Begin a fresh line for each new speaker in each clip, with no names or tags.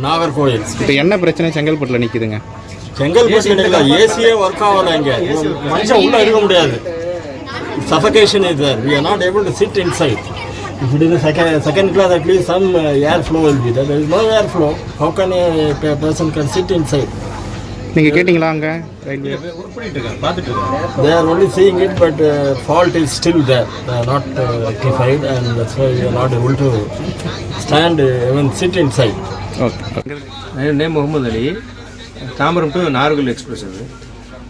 நாகர்கோவில்.
இப்போ என்ன பிரச்சனை செங்கல்பட்டுல நிக்குதுங்க?
செங்கல்பட்டு ஏசியே ஒர்க் ஆகல. இங்க மனுஷன் உள்ள இருக்க முடியாது. Suffocation is there. We are not able to sit inside. If it is a second class, at least some air flow will be there. There is no air flow. How can a person can sit inside?
நீங்க கேட்டிங்களா அங்க railway?
They are only seeing it, but fault is still there. They are not rectified, and that's why we are not able to stand even sit inside.
Okay.
Name Mohammed Ali. Tambaram to Nagercoil express அது.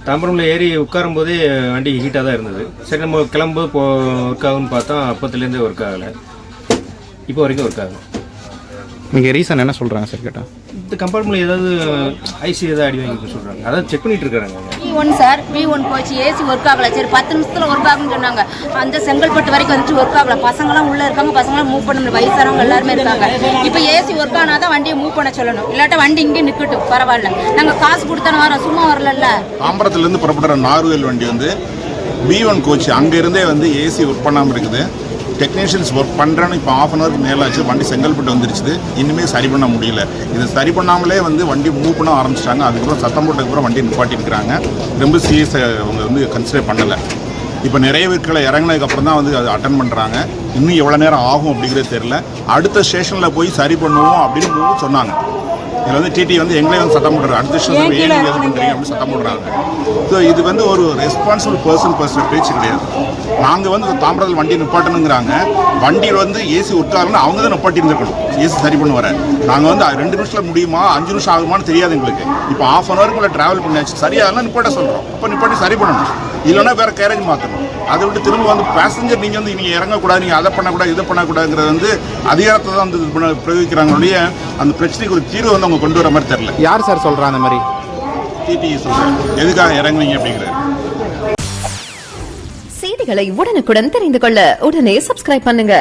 தாம்பரமில் ஏறி உட்காரும் போதே வண்டி ஹீட்டாக தான் இருந்தது. சரி நம்ம கிளம்பும்போது ஒர்க் ஆகும்னு பார்த்தா அப்பத்துலேருந்தே ஒர்க் ஆகலை. இப்போ வரைக்கும் ஒர்க் ஆகலை.
நீங்கள் ரீசன் என்ன சொல்கிறாங்க சார் கேட்டால்?
இந்த கம்பார்ட்மெண்ட்டில் ஏதாவது ஐசி ஏதாவது அடி வாங்கி சொல்கிறாங்க. அதாவது செக் பண்ணிட்டு இருக்காங்க.
V1 சார் V1 போச்சு, ஏசி ஒர்க் ஆகலை. சரி 10 நிமிஷத்தில் ஒர்க் ஆகுன்னு சொன்னாங்க. அந்த செங்கல்பட்டு வரைக்கும் வந்துட்டு ஒர்க் ஆகலை. பசங்களாம் உள்ளே இருக்காங்க, பசங்களாம் மூவ் பண்ண முடியும், வயசானவங்க எல்லாருமே இருக்காங்க. இப்போ ஏசி ஒர்க் ஆனால் தான் வண்டியை மூவ் பண்ண சொல்லணும், இல்லாட்டா வண்டி இங்கே நிற்கட்டும், பரவாயில்ல. நாங்கள் காசு கொடுத்தானே வரோம், சும்மா வரல.
தாம்பரத்துலேருந்து புறப்படுற நாகர்கோவில் வண்டி வந்து V1 கோச் அங்கேருந்தே வந்து ஏசி ஒர்க் பண்ணாமல் இருக்குது. டெக்னீஷியன்ஸ் ஒர்க் பண்ணுறேன்னு இப்போ ½ ஹவருக்கு மேலே ஆச்சு. வண்டி செங்கல்பட்டு வந்துருச்சு. இனிமேல் சரி பண்ண முடியல. இது சரி பண்ணாமலே வந்து வண்டி மூவ் பண்ண ஆரம்பிச்சிட்டாங்க. அதுக்கப்புறம் சத்தம் போட்டதுக்கப்புறம் வண்டி நிப்பாட்டிருக்கிறாங்க. ரொம்ப சீரியஸை அவங்க வந்து கன்சிடர் பண்ணலை. இப்போ நிறைய பேர்களை இறங்கினதுக்கப்புறம் தான் வந்து அதை அட்டன் பண்ணுறாங்க. இன்னும் எவ்வளோ நேரம் ஆகும் அப்படிங்கிறது தெரில. அடுத்த ஸ்டேஷனில் போய் சரி பண்ணுவோம் அப்படின்னு சொன்னாங்க. இதில் வந்து டிடி வந்து எங்களே வந்து சட்டம் போடுறாங்க. அடுத்த ஸ்டேஷன் ஏன் எது பண்ணுறீங்க அப்படின்னு சட்டம் போடுறாங்க. ஸோ இது வந்து ஒரு ரெஸ்பான்சிபிள் பர்சன் பேச்சு கிடையாது. நாங்கள் வந்து தாம்பரத்தில் வண்டி நிப்பாட்டணுங்கிறாங்க. வண்டியில் வந்து ஏசி ஒர்க் ஆகணும்னு அவங்க தான் நிப்பாட்டி இருந்திருக்கணும். ஏசி சரி பண்ண வர நாங்கள் வந்து 2 நிமிஷத்தில் முடியுமா 5 நிமிஷம் ஆகுமான்னு தெரியாது எங்களுக்கு. இப்போ ½ ஹவருக்குள்ள ட்ராவல் பண்ணியாச்சு. சரியாகலாம் நிப்பாட்ட சொல்கிறோம். அப்போ நிப்பாட்டி சரி பண்ணணும், இல்லைன்னா வேறு கேரேஜ் மாற்றணும். அதை விட்டு திரும்ப வந்து பேசஞ்சர் நீங்கள் வந்து நீங்கள் இறங்கக்கூடாது, நீங்கள் அதை பண்ணக்கூடாது, இதை பண்ணக்கூடாதுங்கிறது வந்து அதிகாரத்தை தான் வந்து பிரயோகிக்கிறாங்களுடைய அந்த பிரச்சனைக்கு ஒரு தீர்வு வந்து அவங்க கொண்டு வர மாதிரி தெரியல.
யார் சார் சொல்கிறா அந்த மாதிரி?
டிடி சொல்கிறாங்க எதுக்காக இறங்குவீங்க அப்படிங்கிறது.
செய்திகளை உடனுக்குடன் தெரிந்து கொள்ள உடனே சப்ஸ்கிரைப் பண்ணுங்க.